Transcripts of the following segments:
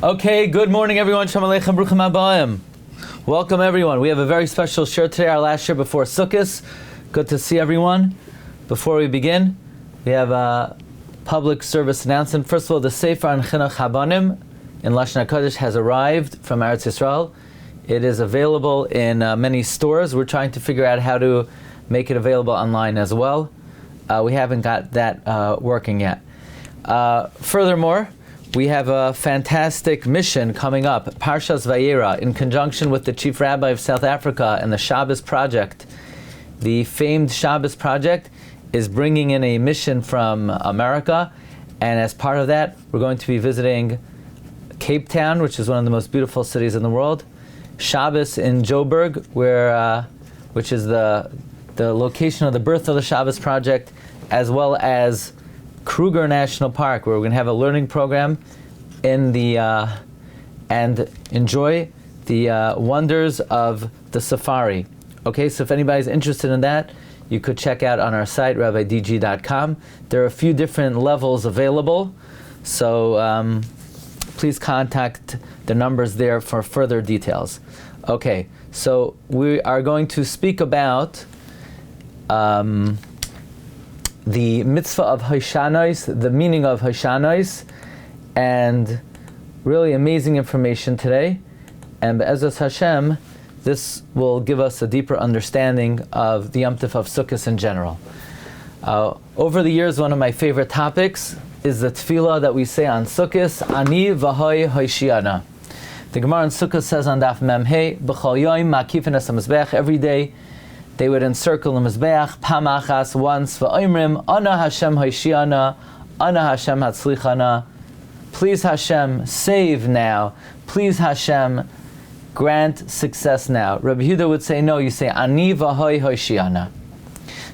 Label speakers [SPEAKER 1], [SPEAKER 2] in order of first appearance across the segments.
[SPEAKER 1] Okay, good morning everyone. Shalom Aleichem, Bruchim Habayim. Welcome everyone. We have a very special shiur today, our last shiur before Sukkos. Good to see everyone. Before we begin, we have a public service announcement. First of all, the Sefer on Chinuch Habanim in Lashon HaKodesh has arrived from Eretz Yisrael. It is available in many stores. We're trying to figure out how to make it available online as well. We haven't got that working yet. Furthermore, we have a fantastic mission coming up, Parshas Vayera, in conjunction with the Chief Rabbi of South Africa and the Shabbos Project. The famed Shabbos Project is bringing in a mission from America, and as part of that, we're going to be visiting Cape Town, which is one of the most beautiful cities in the world, Shabbos in Joburg, which is the location of the birth of the Shabbos Project, as well as Kruger National Park, where we're going to have a learning program in the and enjoy the wonders of the safari. Okay, so if anybody's interested in that, you could check out on our site, rabbidg.com. There are a few different levels available, so please contact the numbers there for further details. Okay, so we are going to speak about the mitzvah of Hoshanois, the meaning of Hoshanois, and really amazing information today. And Be'ezus Hashem, this will give us a deeper understanding of the Yom Tov of Sukkos in general. Over the years, one of my favorite topics is the tefillah that we say on Sukkos, Ani v'hoi Hoshiana. The Gemara in Sukkos says on Daf MMH, B'chol yoim makifin es hamizbeach, every day they would encircle the Mizbeach, Pamachas, once, V'oimrim, Ana Hashem Hoshiana, Ana Hashem Hatzlichana. Please Hashem, save now. Please Hashem, grant success now. Rabbi Yehuda would say, no, you say, Ani v'hoi Hoshiana.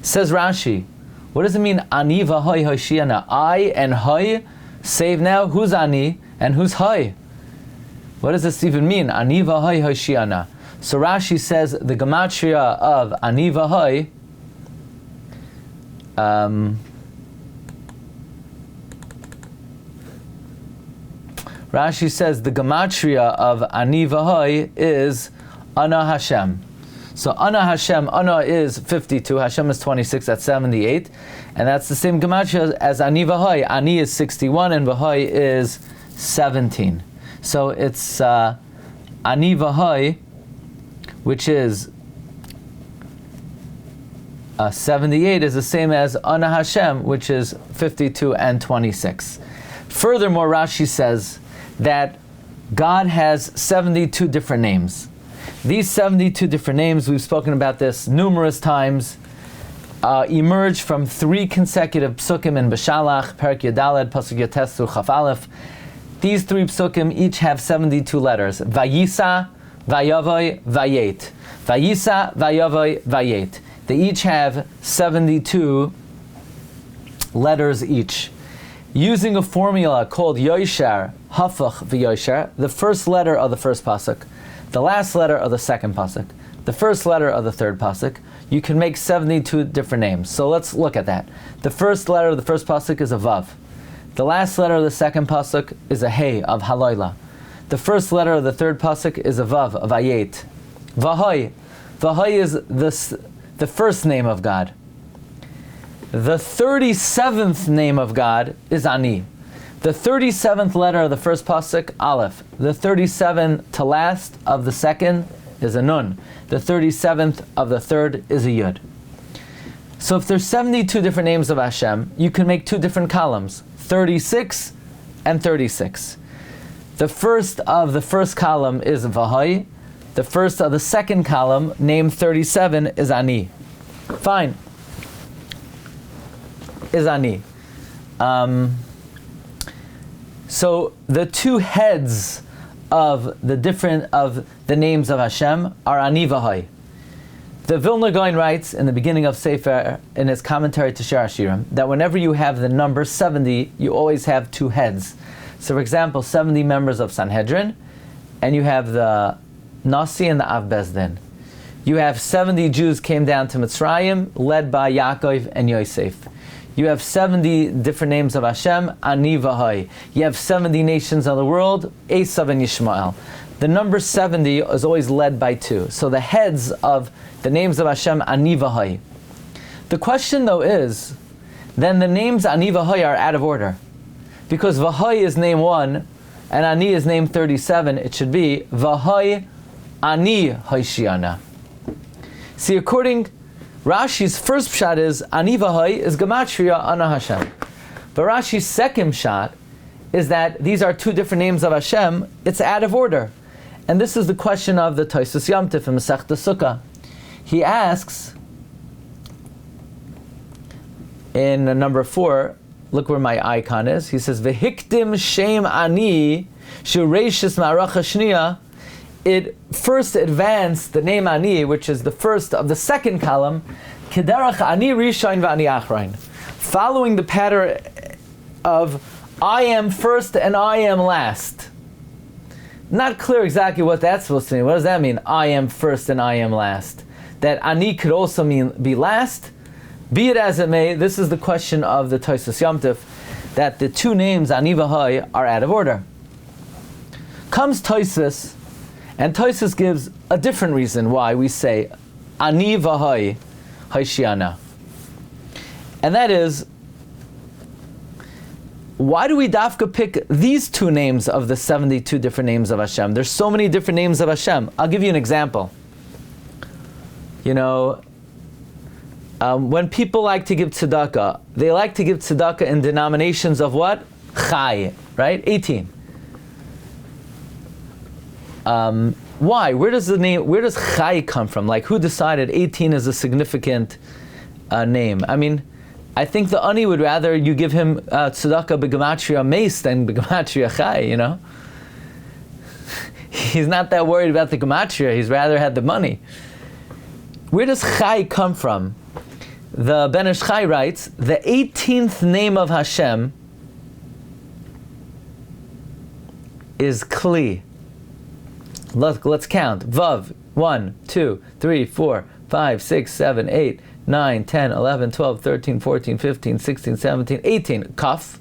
[SPEAKER 1] Says Rashi, what does it mean, Ani v'hoi Hoshiana? I and Hoi, save now? Who's Ani and who's Hoi? What does this even mean, Ani v'hoi Hoshiana? So Rashi says the gematria of Ani v'hoi Rashi says the gematria of Ani v'hoi is Ana Hashem. So Ana Hashem, Ana is 52, Hashem is 26, that's 78, and that's the same gematria as Ani v'hoi. Ani is 61 and v'hoi is 17. So it's Ani v'hoi, which is 78, is the same as Ana Hashem, which is 52 and 26. Furthermore, Rashi says that God has 72 different names. These 72 different names, we've spoken about this numerous times, emerge from 3 consecutive psukim in Beshalach, Perek Yadaled, Pasuk Yates through Chaf Aleph. These 3 psukim each have 72 letters. Vayisa, Vayavoy, Vayet. Vayisa, Vayavoy, Vayet. They each have 72 letters each. Using a formula called Yoshar, Hafach v'Yoshar, the first letter of the first pasuk, the last letter of the second pasuk, the first letter of the third pasuk, you can make 72 different names. So let's look at that. The first letter of the first pasuk is a Vav. The last letter of the second pasuk is a Hey of Haloila. The first letter of the third pasuk is a Vav of Ayet. Vahoi. Vahoi is the first name of God. The 37th name of God is Ani. The 37th letter of the first pasuk, Aleph. The 37th to last of the second is a Nun. The 37th of the third is a Yud. So if there's 72 different names of Hashem, you can make 2 different columns, 36 and 36. The first of the first column is Vahoi. The first of the second column, name 37, is Ani. Fine. Is Ani. So the 2 heads of the names of Hashem are Ani Vahoi. The Vilna Gaon writes in the beginning of Sefer, in his commentary to Shiurim, that whenever you have the number 70, you always have 2 heads. So for example, 70 members of Sanhedrin, and you have the Nasi and the Av Bezdin. You have 70 Jews came down to Mitzrayim, led by Yaakov and Yosef. You have 70 different names of Hashem, Ani v'Hai. You have 70 nations of the world, Esav and Yishmael. The number 70 is always led by 2. So the heads of the names of Hashem, Ani v'Hai. The question though is, then the names Ani v'Hai are out of order. Because V'Hai is name 1, and Ani is name 37, it should be V'Hai Ani Haishiana. See, according Rashi's first pshat is Ani v'Hai is Gematria Ana Hashem. But Rashi's second pshat is that these are 2 different names of Hashem. It's out of order. And this is the question of the Tosfos Yom Tif in Masechta Sukkah. He asks, in number 4, look where my icon is. He says, V'hikdim shem ani shureishis ma'aracha shniya. It first advanced the name Ani, which is the first of the second column, Kederach Ani Rishain v'Ani Achrain, following the pattern of I am first and I am last. Not clear exactly what that's supposed to mean. What does that mean? I am first and I am last. That Ani could also mean be last. Be it as it may, this is the question of the Tosfos Yom Tif, that the 2 names Ani v'Hai are out of order. Comes Tosfos, and Tosfos gives a different reason why we say Ani v'Hai Haishiana. And that is, why do we dafka pick these 2 names of the 72 different names of Hashem? There's so many different names of Hashem. I'll give you an example. When people like to give tzedakah, they like to give tzedakah in denominations of what? Chai, right? 18. Why? Where does Chai come from? Like, who decided 18 is a significant name? I mean, I think the Ani would rather you give him tzedakah b'gematria meis than b'gematria Chai, He's not that worried about the gematria, he's rather had the money. Where does Chai come from? The Ben Ish Chai writes, the 18th name of Hashem is Kli. Let's count. Vav, 1, 2, 3, 4, 5, 6, 7, 8, 9, 10, 11, 12, 13, 14, 15, 16, 17, 18. Kaf.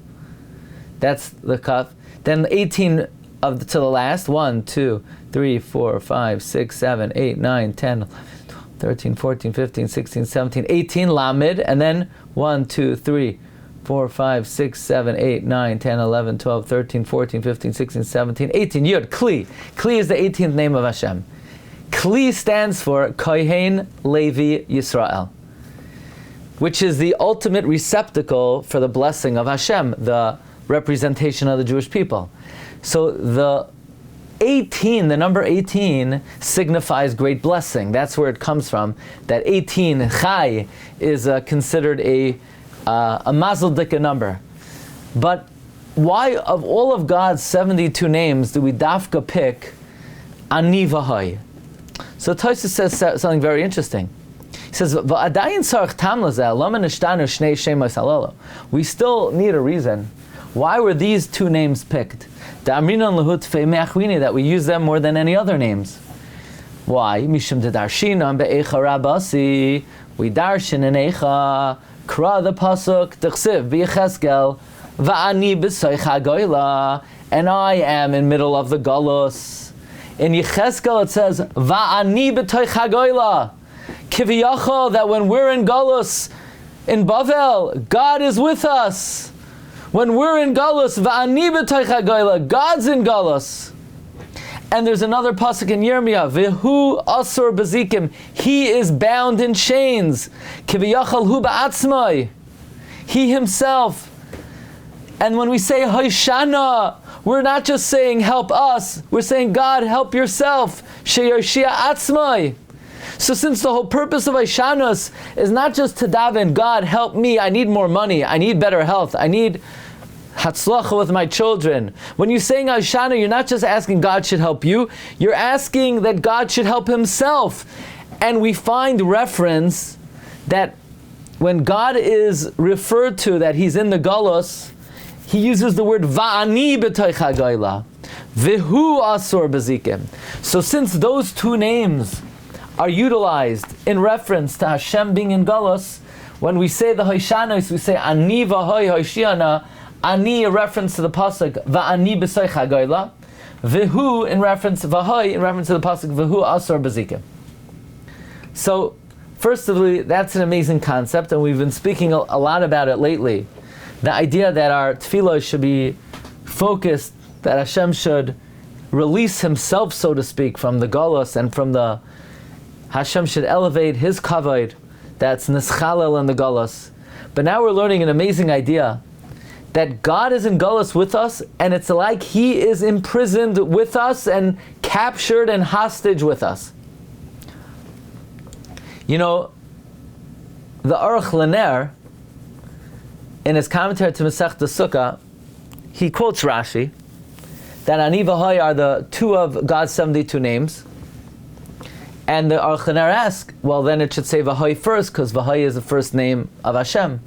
[SPEAKER 1] That's the kaf. Then 18 to the last. 1, 2, 3, 4, 5, 6, 7, 8, 9, 10, 11, 13, 14, 15, 16, 17, 18. Lamed. And then 1, 2, 3, 4, 5, 6, 7, 8, 9, 10, 11, 12, 13, 14, 15, 16, 17, 18. Yud. Kli. Kli is the 18th name of Hashem. Kli stands for Kohen Levi Yisrael, which is the ultimate receptacle for the blessing of Hashem, the representation of the Jewish people. So the 18, the number 18, signifies great blessing. That's where it comes from. That 18, Chai, is considered a mazel dika number. But why, of all of God's 72 names, do we dafka pick Ani v'Hai? So Tosfos says something very interesting. He says, we still need a reason. Why were these 2 names picked? That we use them more than any other names. Why? We darshin in Eicha, Kra the pasuk, T'chsiv b'Yecheskel, Va'ani b'soich hagoyla, and I am in middle of the galus. In Yecheskel it says, Va'ani b'toich hagoyla, Kiviyachol, that when we're in galus, in Bavel, God is with us. When we're in galus, Va'ani b'toich hagoyla, God's in galus. And there's another pasuk in Yirmiyah, V'hu asur b'zikim, he is bound in chains. Kiviyachol hu ba'atzmai, he himself. And when we say Hoshana, we're not just saying help us, we're saying God, help yourself. Sheyoshia atzmai. So since the whole purpose of Hoshana is not just to daven, God, help me, I need more money, I need better health, I need Hatzlacha with my children. When you're saying Hoshana, you're not just asking God should help you, you're asking that God should help himself. And we find reference that when God is referred to, that he's in the galus, he uses the word Va'ani b'toich hagoyla, V'hu asur b'zikim. So since those 2 names are utilized in reference to Hashem being in galus, when we say the Hoishanos, we say Ani v'hoi Hoishiana, Ani a reference to the pasuk Va'ani b'soich hagoyla, V'hu in reference V'hoi in reference to the pasuk V'hu asor b'zikim. So, first of all, that's an amazing concept, and we've been speaking a lot about it lately. The idea that our tefillah should be focused, that Hashem should release Himself, so to speak, from the galus and from the Hashem should elevate His kavod, that's nischalel in the galus. But now we're learning an amazing idea that God is in galus with us, and it's like He is imprisoned with us and captured and hostage with us. You know, the Aruch LaNer, in his commentary to Masechta Sukkah, he quotes Rashi that Ani v'Hoi are the two of God's 72 names. And the Aruch LaNer asks, well, then it should say V'Hoi first, because V'Hoi is the first name of Hashem.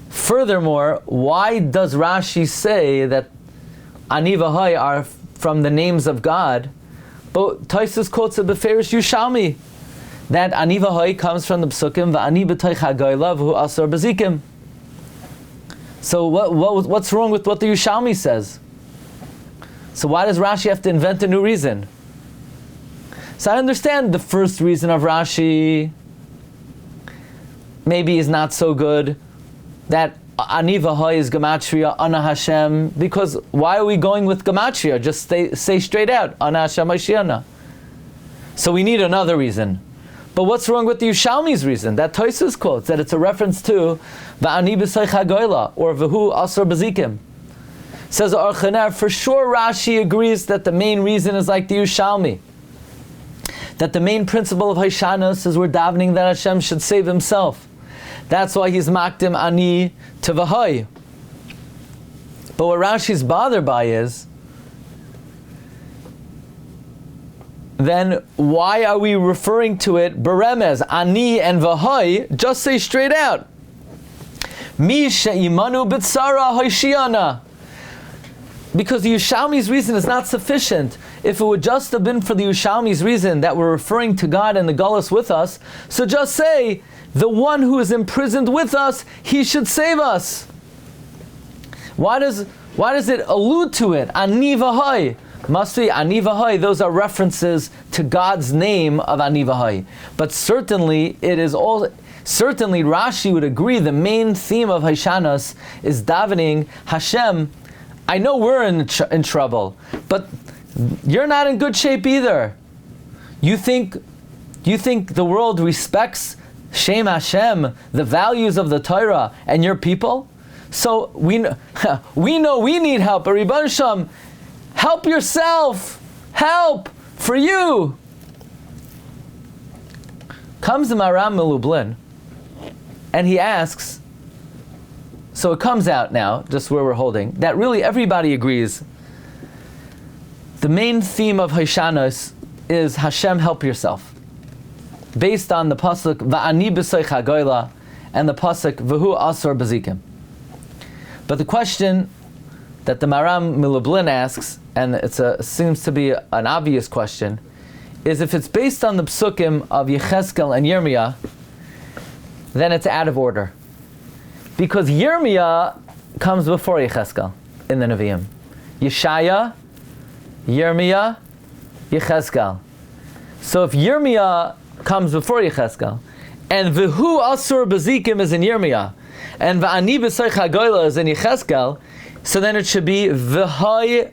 [SPEAKER 1] Furthermore, why does Rashi say that Ani v'Hoi are from the names of God? But Tosfos quotes a Beferish Yushalmi that Ani v'Hoi comes from the Psukim V'Ani b'toich hagoyla v'hu asor b'zikim. So what's wrong with what the Yushalmi says? So why does Rashi have to invent a new reason? So I understand the first reason of Rashi maybe is not so good, that Ani v'Hoi is Gematria, Ana Hashem, because why are we going with Gematria? Just say straight out, Ana Hashem Hashiana. So we need another reason. But what's wrong with the Yushalmi's reason? That Tosfos quotes, that it's a reference to Va'ani b'soich hagoyla, or V'hu asor b'zikim. Says Aruch LaNer, for sure Rashi agrees that the main reason is like the Yushalmi. That the main principle of Haishanos is we're davening that Hashem should save Himself. That's why He's makdim Ani to V'hoi. But what Rashi's bothered by is, then why are we referring to it beremez, Ani and V'hoi? Just say straight out, Mi she'imanu b'tzara Hoishiana. Because the Yushalmi's reason is not sufficient. If it would just have been for the Yushalmi's reason that we're referring to God and the galus with us, so just say, the one who is imprisoned with us, He should save us. Why does it allude to it? Ani v'Hoi. Must be Ani v'Hoi. Those are references to God's name of Ani v'Hoi. But certainly Rashi would agree the main theme of Haishanos is davening, Hashem, I know we're in trouble, but you're not in good shape either. You think the world respects Shem Hashem, the values of the Torah, and your people? So we know we need help. But Rebbeinu Shem, help yourself. Help for you. Comes the Maram Lublin, and he asks. So it comes out now, just where we're holding, that really everybody agrees the main theme of Haishanos is Hashem, help yourself. Based on the pasuk Va'ani b'soich hagoyla and the pasuk V'hu asor b'zikim. But the question that the Maram Lublin asks, and it seems to be an obvious question, is if it's based on the psukim of Yecheskel and Yirmiyah, then it's out of order. Because Yirmiyah comes before Yecheskel in the Nevi'im. Yeshaya, Yirmiyah, Yecheskel. So if Yirmiyah comes before Yecheskel, and V'hu asur b'zikim is in Yirmiyah, and V'ani b'soich hagoyla is in Yecheskel, so then it should be V'hoi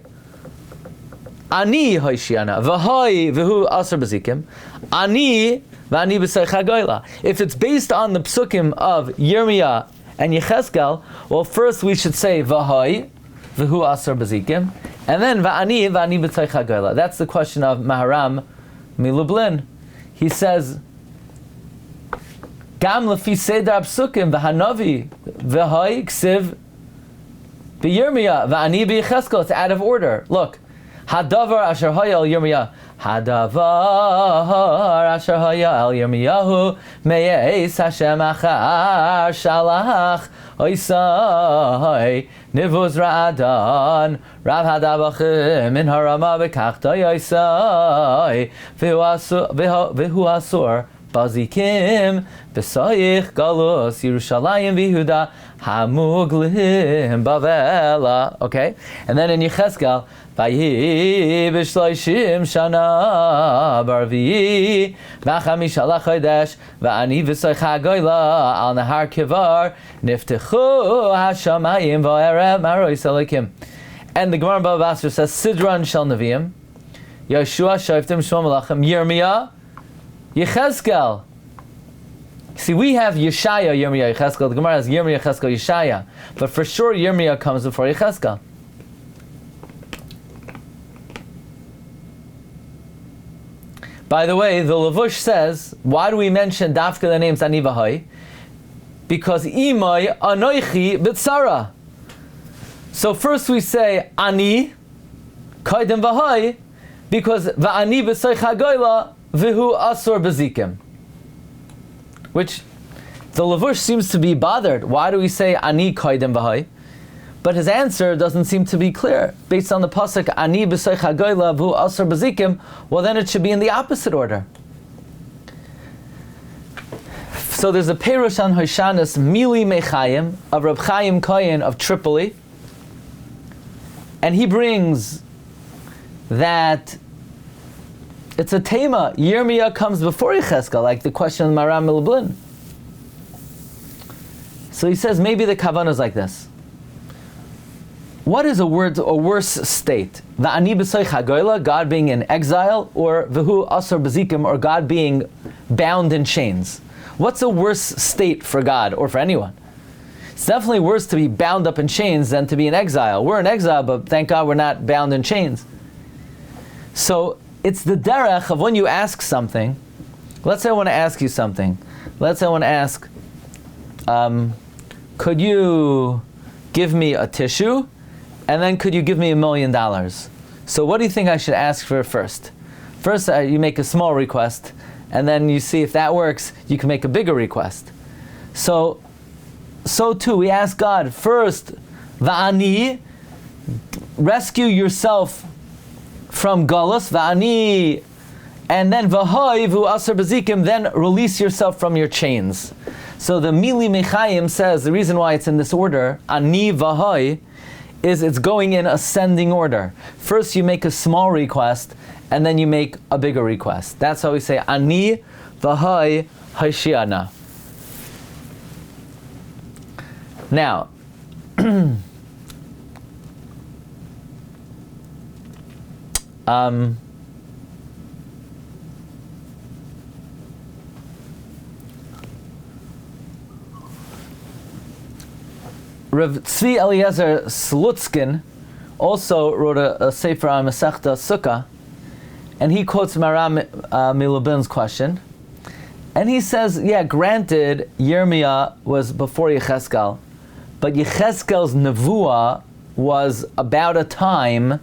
[SPEAKER 1] Ani Hoishiana, V'hoi V'hu asur b'zikim, Ani V'ani b'soich hagoyla. If it's based on the psukim of Yirmiyah and Yecheskel, well, first we should say V'hoi V'hu asur b'zikim, and then V'ani b'toich hagoyla. That's the question of Maharam Milublin. He says, Gam lefi seder psukim v'hanavi v'hoi ksiv b'Yirmiyah v'ani b'Yecheskel. It's out of order. Look, hadavar asher hoya el Yirmiyah. Hadavar asher hoya el Yirmiyahu me'eis Hashem achar shalach oisai nivuz ra'adan rav hadavachim min harama v'kach doyoisai v'hu asur Bazikim B'soich Galus Yerushalayim V'Yehuda Hamuglim Bavela. Okay? And then in Yechezkel, Vayi B'shloishim Shana Barvi V'chamish Ala Chodesh V'ani V'soich HaGoyla Al Nahar Kivar Niftechu HaShamayim V'Erev Marois Elikim. And the Gemara Bava Basra says, Sidran Shel Neviim, Yeshua Shoftim Shmuel Malachim, Yirmiyah, Yechezkel. See, we have Yeshaya, Yirmiyah, Yechezkel. The Gemara has Yirmiyah, Yechezkel, Yeshaya. But for sure, Yirmiyah comes before Yechezkel. By the way, the Levush says, why do we mention Dafka the names Ani V'Hai? Because Imai Anoichi B'Tzara. So first we say Ani, Kaidem V'Hai, because V'Ani B'Soich HaGoyla V'Hu Asur B'Zikim. Which the Levush seems to be bothered. Why do we say Ani Kaidem V'Hai? But his answer doesn't seem to be clear. Based on the pasuk Ani B'Soich HaGoyla V'Hu Asur B'Zikim, well then it should be in the opposite order. So there's a Perush on Hoshanas Mili Mechayim of Reb Chaim Kohen of Tripoli. And he brings that it's a tema. Yirmiyah comes before Yechezkel, like the question of Maram Milblin. So he says maybe the kavanah is like this. What is a worse state? V'ani b'soich hagoyla, God being in exile, or v'hu asur b'zikim, or God being bound in chains? What's a worse state for God or for anyone? It's definitely worse to be bound up in chains than to be in exile. We're in exile, but thank God we're not bound in chains. So it's the derech of when you ask something. Let's say I want to ask you something. Let's say I want to ask, could you give me a tissue? And then could you give me $1 million? So what do you think I should ask for first? First, you make a small request, and then you see if that works, you can make a bigger request. So too, we ask God, first, Va'ani, rescue yourself from Galus, Va'ani, and then V'hoi, V'u Asur B'zikim, then release yourself from your chains. So the Mili Mechayim says, the reason why it's in this order, Ani V'hoi, is it's going in ascending order. First you make a small request, and then you make a bigger request. That's how we say, Ani V'hoi Hashiana. Now, Rav Tzvi Eliezer Slutskin also wrote a sefer on Masechta Sukkah, and he quotes Maram Milubin's question, and he says, yeah, granted, Yirmiyah was before Yechezkel, but Yechezkel's nevuah was about a time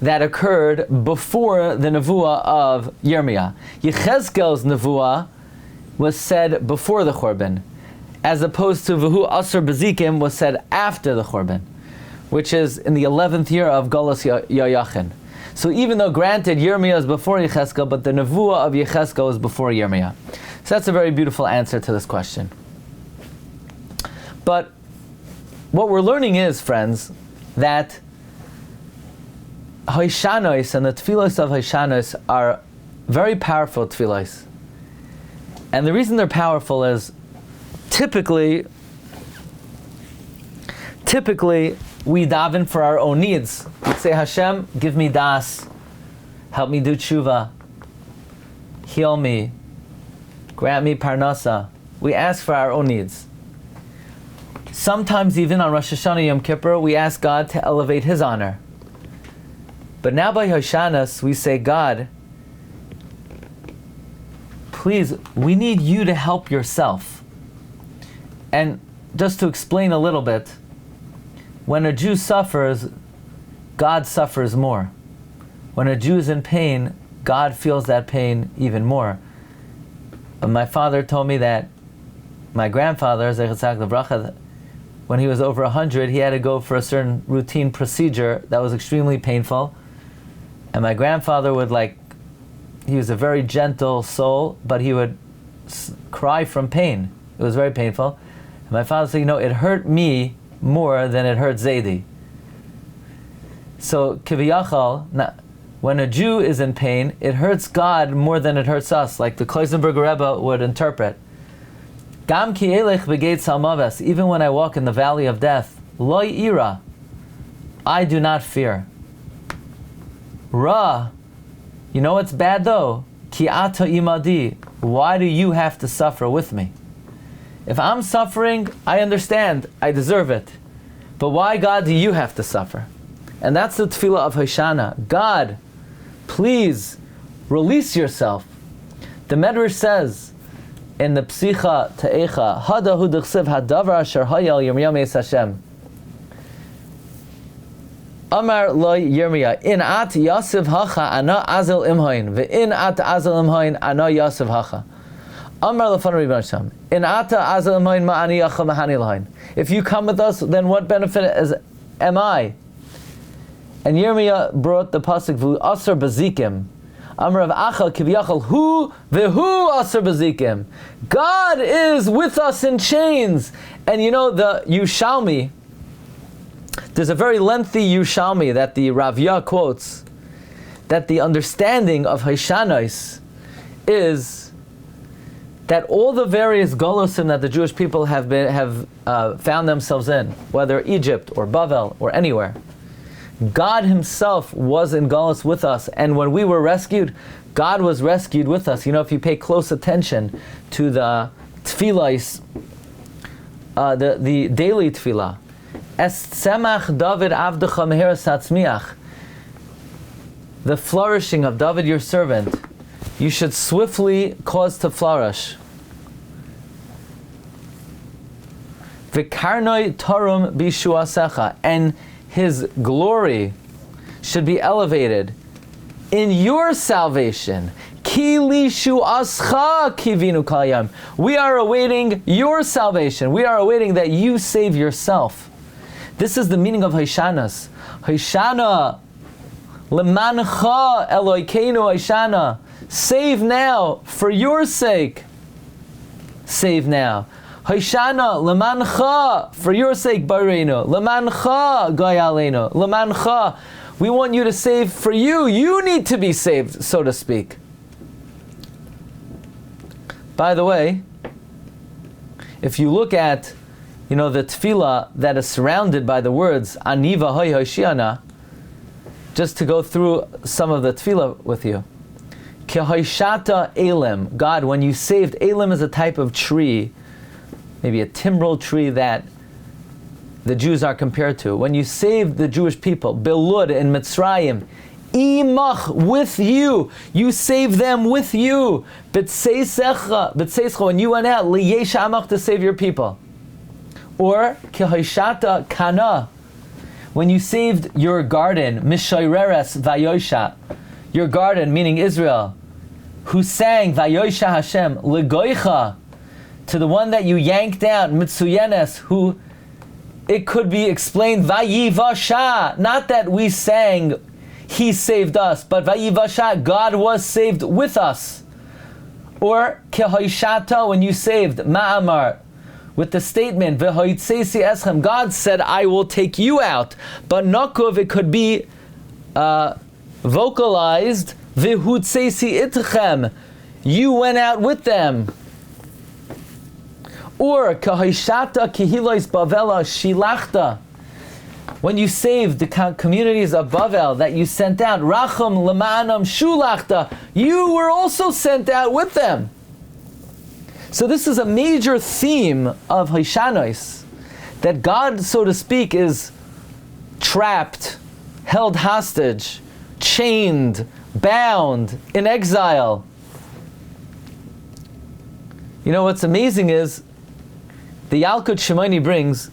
[SPEAKER 1] that occurred before the nevuah of Yirmiyah. Yechezkel's nevuah was said before the Churban, as opposed to V'hu Asur B'zikim was said after the Churban, which is in the 11th year of Galus Yoyachin. So even though granted Yirmiyah is before Yechezkel, but the nevuah of Yechezkel is before Yirmiyah. So that's a very beautiful answer to this question. But what we're learning is, friends, that Hoishanos and the tefillos of Hoishanos are very powerful tefillos. And the reason they're powerful is typically we daven for our own needs. We say, Hashem, give me das, help me do tshuva, heal me, grant me parnasa. We ask for our own needs. Sometimes even on Rosh Hashanah Yom Kippur, we ask God to elevate His honor. But now by Hoshanas, we say, God, please, we need you to help yourself. And just to explain a little bit, when a Jew suffers, God suffers more. When a Jew is in pain, God feels that pain even more. My father told me that my grandfather, Zechatzak Lebracha, when he was over 100, he had to go for a certain routine procedure that was extremely painful. And my grandfather would he was a very gentle soul, but he would cry from pain. It was very painful. And my father said, it hurt me more than it hurt Zaidi. So, kiviyachal, when a Jew is in pain, it hurts God more than it hurts us, like the Kloisenberger Rebbe would interpret. Gam ki elech b'geit salmaves, even when I walk in the valley of death, lo ira, I do not fear. Ra, you know what's bad though? Ki ata imadi, why do you have to suffer with me? If I'm suffering, I understand, I deserve it. But why, God, do you have to suffer? And that's the tefillah of Hoshana. God, please release yourself. The Medrash says in the Psicha Te'echa, Hada hu d'chsev hadavar asher hayal Yirmiyah meis Hashem. Amar lo Yirmiyah, in at yasiv hacha ana azel imhoin, ve'in at azel imhoin ana yasiv hacha. Amar lefanu Rebbeinu Shem, in ata azel imhoin ma'ani yacha mahani lahain. If you come with us, then what benefit am I? And Yirmiyah brought the pasuk v'hu aser bazikim. Amar of Acha kiviyachal hu v'hu aser bazikim. God is with us in chains. And the Yushalmi, there's a very lengthy Yushalmi that the Ravya quotes, that the understanding of Hoshanos is that all the various golosim that the Jewish people have found themselves in, whether Egypt or Bavel or anywhere, God himself was in Galus with us, and when we were rescued, God was rescued with us. If you pay close attention to the tefillahs, the daily tefillah, Es tzemach David avdecha meheres hatzmiach, the flourishing of David your servant, you should swiftly cause to flourish. V'karnoi tarum bishuasecha, and his glory should be elevated in your salvation. Ki li shu'ascha kivinu kol hayam. We are awaiting your salvation. We are awaiting that you save yourself. This is the meaning of Hoshanas. Hoshana lemancha Elokeinu Hoshana. Save now for your sake. Save now. Hoshana lemancha, for your sake, Bareinu. Lemancha, Gayaleinu. Lemancha, we want you to save for you. You need to be saved, so to speak. By the way, if you look at, the tefillah that is surrounded by the words Aniva Hoy Hoshiana, just to go through some of the tefillah with you. Kehoshata Elim, God, when you saved, Elim is a type of tree, maybe a timbrel tree that the Jews are compared to. When you saved the Jewish people, Belud in Mitzrayim, Imach, with you, you saved them with you. B'tzeisecha, when you went out, Liyesh Amach, to save your people. Or Kehoshata Kana, when you saved your garden, Mishayreres Vayosha, your garden, meaning Israel, who sang Vayosha Hashem, Legoicha, to the one that you yanked down, Mitsuyenes, who it could be explained Vayivasha, not that we sang he saved us, but Vayivasha, God was saved with us. Or Kehoshata, when you saved Ma'amar, with the statement V'hoitzesi eschem, God said, I will take you out. But Nakuv, it could be vocalized V'hutzesi itchem, you went out with them. Or Kahoshata Kihilois Bavela Shilachta, when you saved the communities of Bavel that you sent out, Racham Lamanam Shulachta, you were also sent out with them. So this is a major theme of Hoshanos, that God, so to speak, is trapped, held hostage, chained, bound, in exile. What's amazing is, the Yalkut Shimoni brings,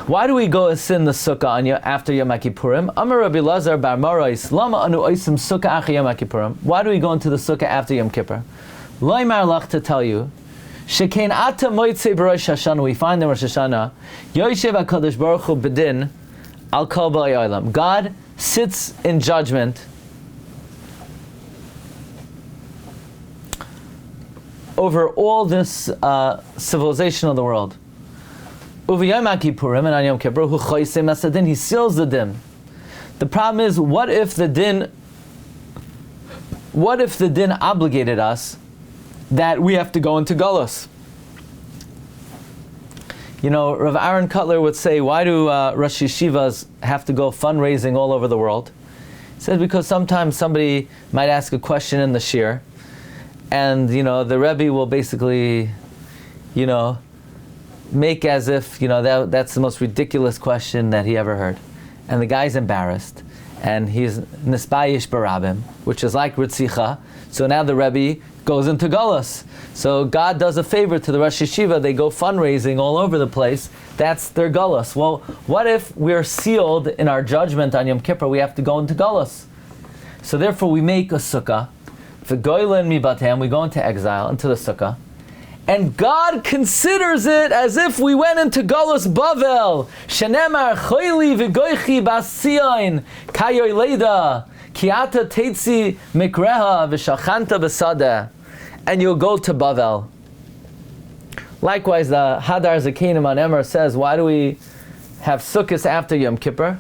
[SPEAKER 1] why do we go ascend the sukkah after Yom Kippurim? Amar Rabbi Lazar bar Morais, lama anu oisim sukkah after Yom Kippurim. Why do we go into the sukkah after Yom Kippur? Loimar lach, to tell you, shekein ata moitzei b'rosh Hashanah, we find in Rosh Hashanah, Yoshev HaKadosh Baruch Hu b'din al kol ba'ay olam. God sits in judgment over all this civilization of the world. Uviyom Kippurim, and on Yom Kippur, hu choisem asadin, he seals the din. The problem is, what if the din obligated us that we have to go into Galus? You know, Rav Aaron Cutler would say, why do Rosh Yeshivas have to go fundraising all over the world? He says, because sometimes somebody might ask a question in the Shiur, and, you know, the Rebbe will basically, you know, make as if, you know, that's the most ridiculous question that he ever heard. And the guy's embarrassed, and he's nisbayish barabim, which is like Ritzicha. So now the Rebbe goes into Galus. So God does a favor to the Rosh Yeshiva, they go fundraising all over the place. That's their Galus. Well, what if we're sealed in our judgment on Yom Kippur, we have to go into Galus? So therefore we make a sukkah, v'goylen mibatem, we go into exile, into the sukkah, and God considers it as if we went into Galus Bavel. Shenemar choyli v'goychi basiyain kayoy leida kiata teitzi mikreha v'shachanta b'sadeh, and you'll go to Bavel. Likewise, the Hadar Zakenim on Emor says, why do we have Sukkos after Yom Kippur?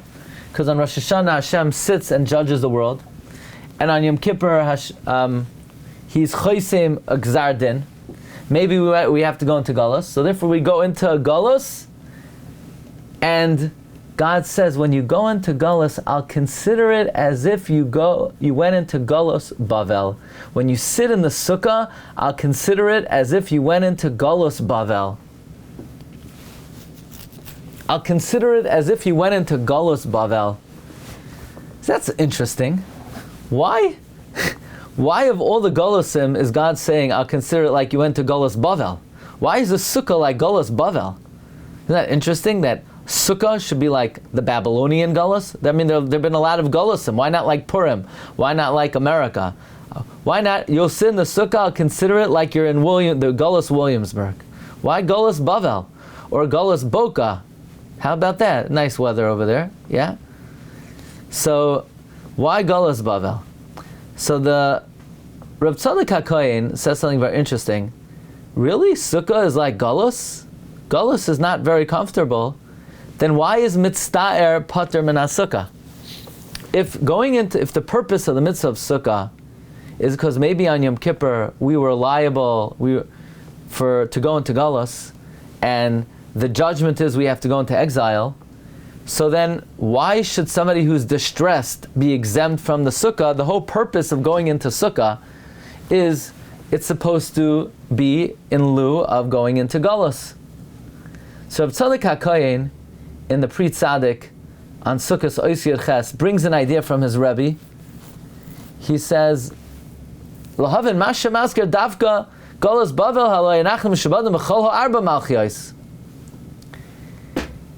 [SPEAKER 1] Because on Rosh Hashanah Hashem sits and judges the world, and on Yom Kippur he's choisem a gzar din. Maybe we have to go into Galus, so therefore we go into Galus, and God says, when you go into Galus, I'll consider it as if you went into Galus Bavel. When you sit in the sukkah, I'll consider it as if you went into Galus Bavel. I'll consider it as if you went into Galus Bavel. That's interesting. Why? Why of all the Galusim is God saying, I'll consider it like you went to Galus Bavel? Why is the sukkah like Galus Bavel? Isn't that interesting that Sukkah should be like the Babylonian Galus? I mean, there have been a lot of Galusim. Why not like Purim? Why not like America? Why not? You'll sit in the Sukkah, I'll consider it like you're in the Galus Williamsburg. Why Galus Bavel? Or Galus Boca? How about that? Nice weather over there, yeah? So, why Galus Bavel? So the Reb Tzadok HaKohen says something very interesting. Really? Sukkah is like Galus? Galus is not very comfortable. Then why is mitzta'er pater min sukkah? If the purpose of the mitzvah of sukkah is because maybe on Yom Kippur we were liable to go into Galus, and the judgment is we have to go into exile, so then why should somebody who's distressed be exempt from the sukkah? The whole purpose of going into sukkah is it's supposed to be in lieu of going into Galus. So Reb Tzadok HaKohen in the Pri Tzadik on Sukkos Ois Yud Ches brings an idea from his Rebbe. He says, "L'havin masha masker davka Galus Bavel haloi enachem shabadim b'chol ha'arba malchiyos."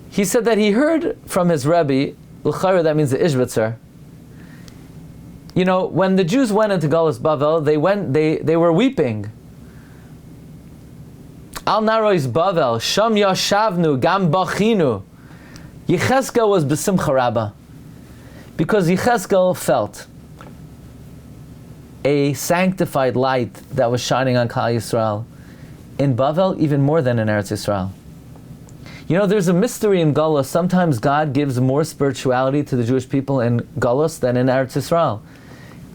[SPEAKER 1] He said that he heard from his Rebbe, l'chayra, that means the Ishbitzer. You know, when the Jews went into Galus Bavel, they were weeping. Al narois Bavel, sham yashavnu, gam bachinu. Yechezkel was b'simcha rabba, because Yechezkel felt a sanctified light that was shining on Klal Yisrael in Bavel even more than in Eretz Yisrael. You know, there's a mystery in Galus. Sometimes God gives more spirituality to the Jewish people in Galus than in Eretz Yisrael.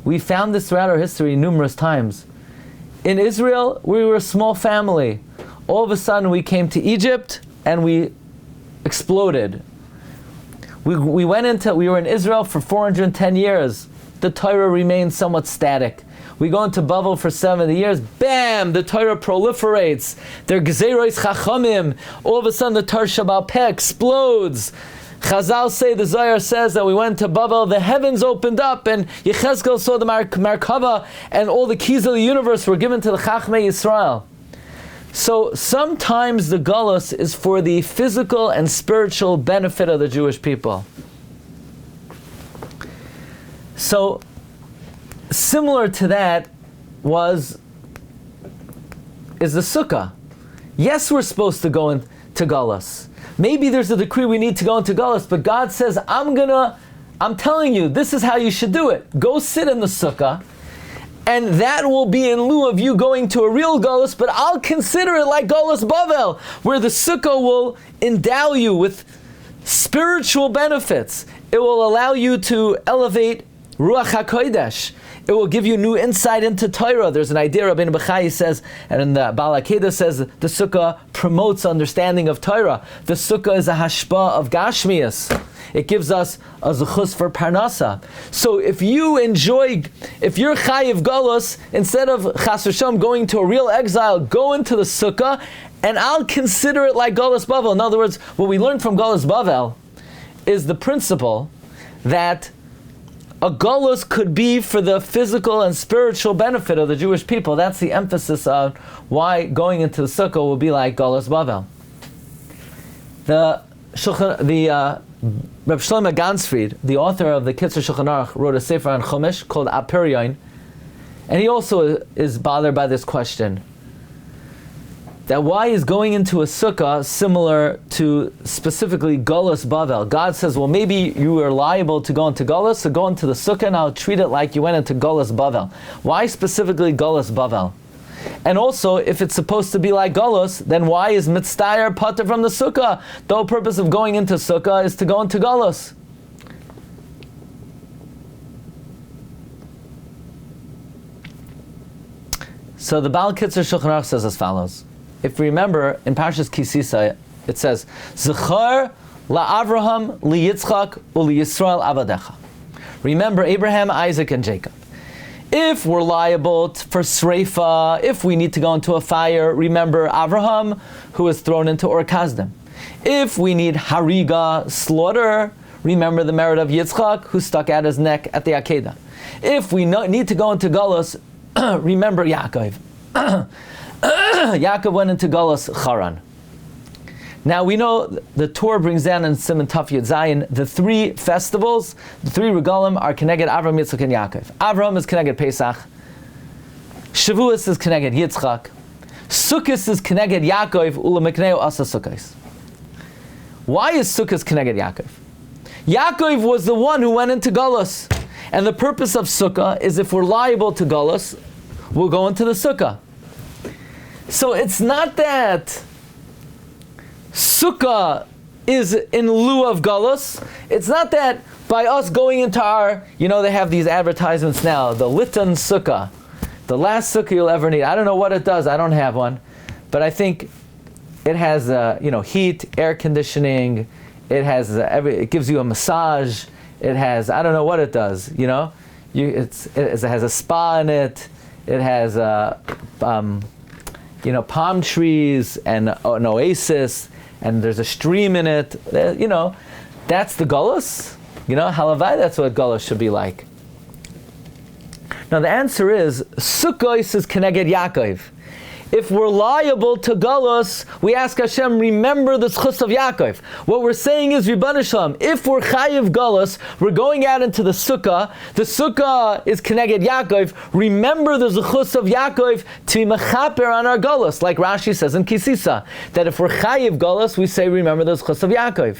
[SPEAKER 1] We found this throughout our history numerous times. In Israel, we were a small family. All of a sudden, we came to Egypt and we exploded. We were in Israel for 410 years. The Torah remained somewhat static. We go into Bavel for 70 years, bam, the Torah proliferates. They're Gezeros Chachamim. All of a sudden the Torah Shabbat Peh explodes. Chazal say, the Zohar says that we went to Bavel, the heavens opened up, and Yechezkel saw the Merkava, and all the keys of the universe were given to the Chachmei Yisrael. So sometimes the Galus is for the physical and spiritual benefit of the Jewish people. So similar to that is the Sukkah. Yes, we're supposed to go into Galus. Maybe there's a decree we need to go into Galus, but God says, I'm telling you, this is how you should do it. Go sit in the Sukkah, and that will be in lieu of you going to a real Golus, but I'll consider it like Golus Bavel, where the Sukkah will endow you with spiritual benefits. It will allow you to elevate Ruach HaKodesh. It will give you new insight into Torah. There's an idea, Rabbi Meir says, and the Baal HaKedah says, the Sukkah promotes understanding of Torah. The Sukkah is a hashpa of Gashmias. It gives us a zuchus for Parnasa. So if you're chayiv galus, instead of chas v'shalom going to a real exile, go into the Sukkah, and I'll consider it like Galus Bavel. In other words, what we learned from Galus Bavel is the principle that a Golus could be for the physical and spiritual benefit of the Jewish people. That's the emphasis on why going into the Sukkah will be like Golus Bavel. The Reb Shlomo Gansfried, the author of the Kitzur Shulchan Aruch, wrote a sefer on Chumash called Apiryon, and he also is bothered by this question. That why is going into a sukkah similar to specifically Golus Bavel? God says, well, maybe you are liable to go into Golus, so go into the sukkah and I'll treat it like you went into Golus Bavel. Why specifically Golus Bavel? And also, if it's supposed to be like Golus, then why is Mitzdayer Pater from the sukkah? The whole purpose of going into sukkah is to go into Golus. So the Baal Kitzur Shulchan Aruch says as follows. If we remember, in Parshas Kisisa, it says, Zechar la'Avraham li'Yitzchak u'li'Yisrael avadecha. Remember Abraham, Isaac, and Jacob. If we're liable for Sreifa, if we need to go into a fire, remember Avraham, who was thrown into Ur Kasdim. If we need Hariga, slaughter, remember the merit of Yitzchak, who stuck out his neck at the Akedah. If we need to go into Galus, remember Yaakov. Yaakov went into Galus Charan. Now we know the Torah brings down in Siman Taf Yud Zayin the three festivals, the three regalim are Keneged Avram, Yitzchak, and Yaakov. Avram is Keneged Pesach. Shavuos is Keneged Yitzchak. Sukkos is Keneged Yaakov. Ulamikneu Asa Sukkos. Why is Sukkos Keneged Yaakov? Yaakov was the one who went into Galus, and the purpose of Sukkah is if we're liable to Galus, we'll go into the Sukkah. So it's not that Sukkah is in lieu of Galus. It's not that by us going into our, they have these advertisements now, the Litan Sukkah, the last Sukkah you'll ever need. I don't know what it does. I don't have one. But I think it has, heat, air conditioning. It has, it gives you a massage. It has, I don't know what it does, it has a spa in it. It has, palm trees and an oasis, and there's a stream in it. That's the Golus. Halavai, that's what Golus should be like. Now the answer is, Sukkos is Keneged Yaakov. If we're liable to Galus, we ask Hashem, remember the Zchus of Yaakov. What we're saying is, Ribbon Shalom, if we're Chayiv Galus, we're going out into the Sukkah is Keneged Yaakov, remember the Zchus of Yaakov to be Mechaper on our Galus, like Rashi says in Kisisa, that if we're Chayiv Galus, we say, remember the Zchus of Yaakov.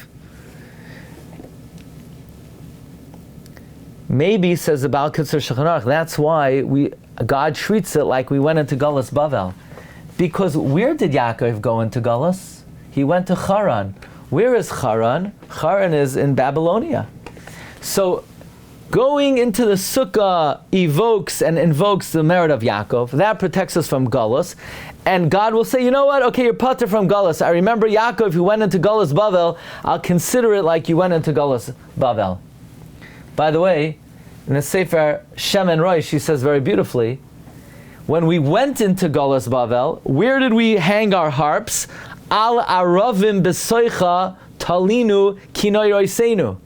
[SPEAKER 1] Maybe, says the Baal Kitzur Shulchan Aruch, that's why God treats it like we went into Galus Bavel. Because where did Yaakov go into Galus? He went to Haran. Where is Haran? Haran is in Babylonia. So going into the Sukkah evokes and invokes the merit of Yaakov. That protects us from Galus. And God will say, you know what? Okay, you're pater from Galus. I remember Yaakov who went into Galus Bavel. I'll consider it like you went into Galus Bavel. By the way, in the Sefer Shem and Roy, she says very beautifully, when we went into Galus Bavel, where did we hang our harps? Al aravim besoicha talinu kinoi roiseinu.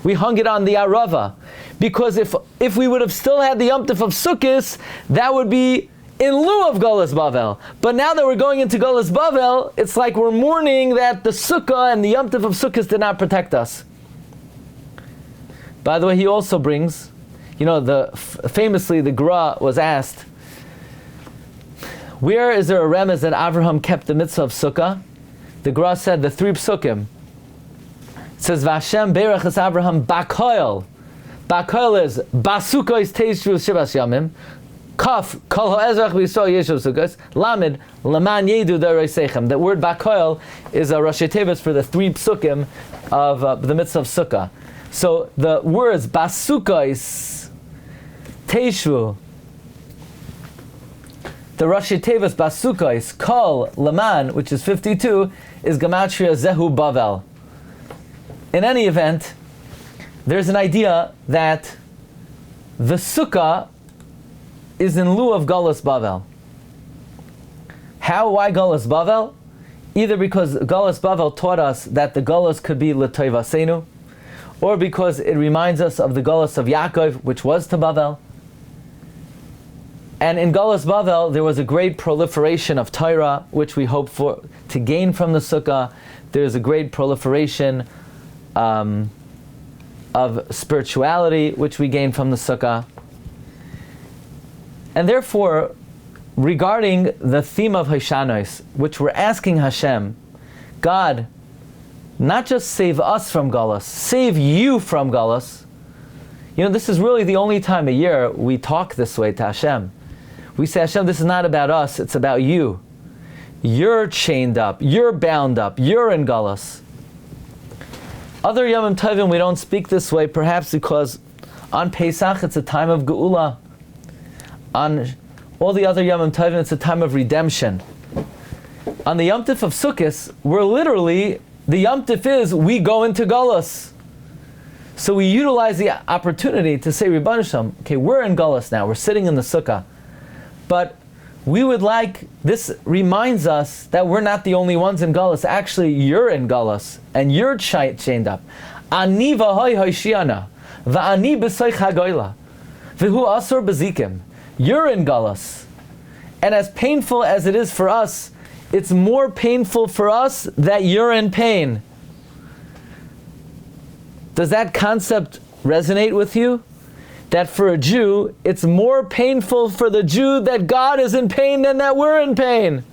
[SPEAKER 1] We hung it on the arava. Because if we would have still had the Yom Tov of Sukkos, that would be in lieu of Galus Bavel. But now that we're going into Galus Bavel, it's like we're mourning that the Sukkah and the Yom Tov of Sukkos did not protect us. By the way, he also brings, famously the Gra was asked, where is there a remez that Avraham kept the mitzvah of Sukkah? The Gra said the three psukim. It says, Vashem berach es Avraham bakoil. Bakoil is, Basukos teishru shivas yamim. Kaf, Kol ha'ezrach b'Yisrael yeshu Sukkos. Lamed, Laman yedu d'oreisechem. The word Bakoil is a Rashi Tevis for the 3 psukim of the mitzvah of Sukkah. So the words Basukos, Teishvu, the Rashi Tevis Basukos, Kol, Laman, which is 52, is Gematria Zehu Bavel. In any event, there's an idea that the Sukkah is in lieu of Galus Bavel. How? Why Galus Bavel? Either because Galus Bavel taught us that the Galus could be L'Toivasenu, or because it reminds us of the Galus of Yaakov, which was to Bavel. And in Galus Bavel, there was a great proliferation of Torah, which we hope for to gain from the Sukkah. There's a great proliferation of spirituality, which we gain from the Sukkah. And therefore, regarding the theme of Hashanos, which we're asking Hashem, God, not just save us from Galus, save you from Galus. You know, this is really the only time a year we talk this way to Hashem. We say, Hashem, this is not about us, it's about you. You're chained up, you're bound up, you're in Galus. Other Yomim Tovim we don't speak this way, perhaps because on Pesach it's a time of Geula. On all the other Yomim Tovim it's a time of redemption. On the Yom Tif of Sukkos, we're literally, the Yom Tif is, we go into Galus. So we utilize the opportunity to say, Rebbeinu Shalom, okay, we're in Galus now, we're sitting in the Sukkah. But we would like, this reminds us that we're not the only ones in Galus. Actually, you're in Galus, and you're chained up. Ani v'hoi hoishiana, v'ani b'soich hagoyla, v'hu asur b'zikim. You're in Galus. And as painful as it is for us, it's more painful for us that you're in pain. Does that concept resonate with you? That for a Jew, it's more painful for the Jew that God is in pain than that we're in pain.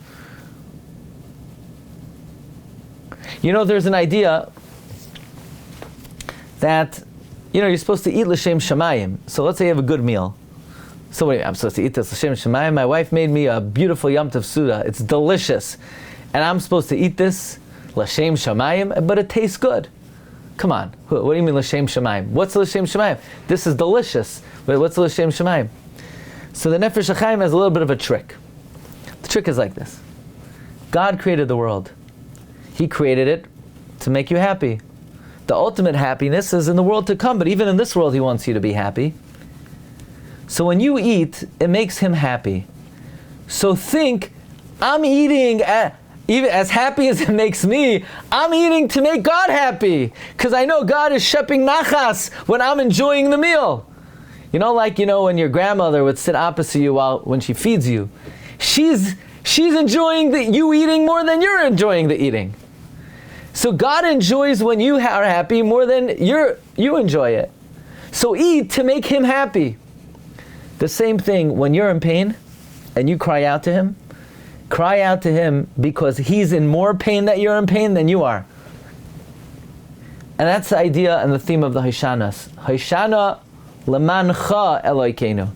[SPEAKER 1] You know, there's an idea that, you know, you're supposed to eat l'shem shamayim. So let's say you have a good meal. So wait, I'm supposed to eat this l'shem shamayim. My wife made me a beautiful Yom Tov Suda. It's delicious. And I'm supposed to eat this l'shem shamayim, but it tastes good. Come on, what do you mean l'shem shamayim? What's l'shem shamayim? This is delicious. But what's l'shem shamayim? So the Nefesh HaChaim has a little bit of a trick. The trick is like this. God created the world. He created it to make you happy. The ultimate happiness is in the world to come, but even in this world He wants you to be happy. So when you eat, it makes Him happy. So think, I'm eating even as happy as it makes me, I'm eating to make God happy. Because I know God is shepping nachas when I'm enjoying the meal. You know, like, you know, when your grandmother would sit opposite you when she feeds you. She's enjoying you eating more than you're enjoying the eating. So God enjoys when you are happy more than you enjoy it. So eat to make Him happy. The same thing, when you're in pain and you cry out to Him, cry out to Him because He's in more pain that you're in pain than you are. And that's the idea and the theme of the Hashanas. Hashana lemancha Elokeinu.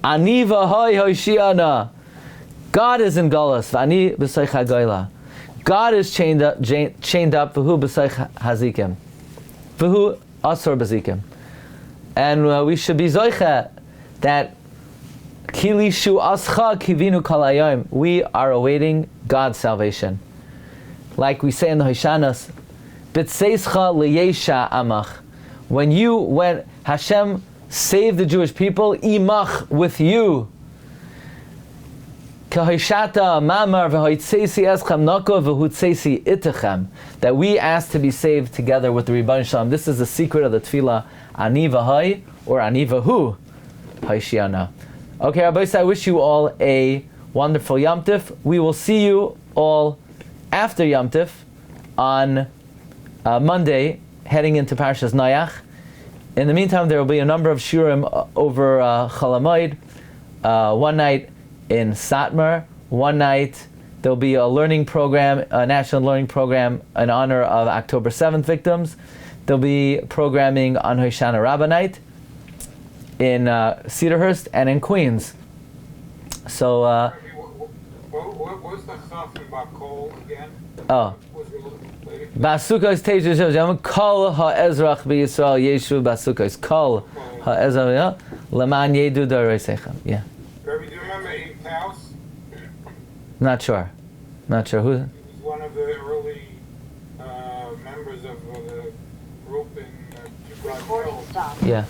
[SPEAKER 1] Ani v'hoi hoshiana. God is in Galus. V'ani b'soich hagoyla. God is chained up. V'hu b'soich hazikim. V'hu asur b'zikim. And we should be zoicha that Kilishu ascha kivinu kalayim. We are awaiting God's salvation. Like we say in the Hashanas, B'tseischa liyesha amach. When Hashem saved the Jewish people, imach, with you. Kahishata mamar v'hoitzesi eschem nako v'hutzesi itechem. That we ask to be saved together with the Rebbeinu Shalom. This is the secret of the tefillah, ani v'hai, or ani v'hu, haishiana. Okay, Rabbi, I wish you all a wonderful Yom Tif. We will see you all after Yom Tif on Monday, heading into Parshas Noach. In the meantime, there will be a number of Shiurim over Chol Hamoed. One night in Satmar. One night there will be a learning program, a national learning program in honor of October 7th victims. There will be programming on Hoshana Rabbah night in Cedarhurst and in Queens. So,
[SPEAKER 2] what was the chaf in Bakol again?
[SPEAKER 1] oh.
[SPEAKER 2] Was it later?
[SPEAKER 1] Basukos teaches Yom Kol ha'ezrach b'Yisrael Yeshu Basukos Kol ha'ezrach Leman Yedu Doreisechem. Yeah.
[SPEAKER 2] Rabbi, do you remember Abe Taus?
[SPEAKER 1] Not sure. Not sure who.
[SPEAKER 2] He was one of the early members of the group in
[SPEAKER 3] Recording stopped.
[SPEAKER 1] Yeah.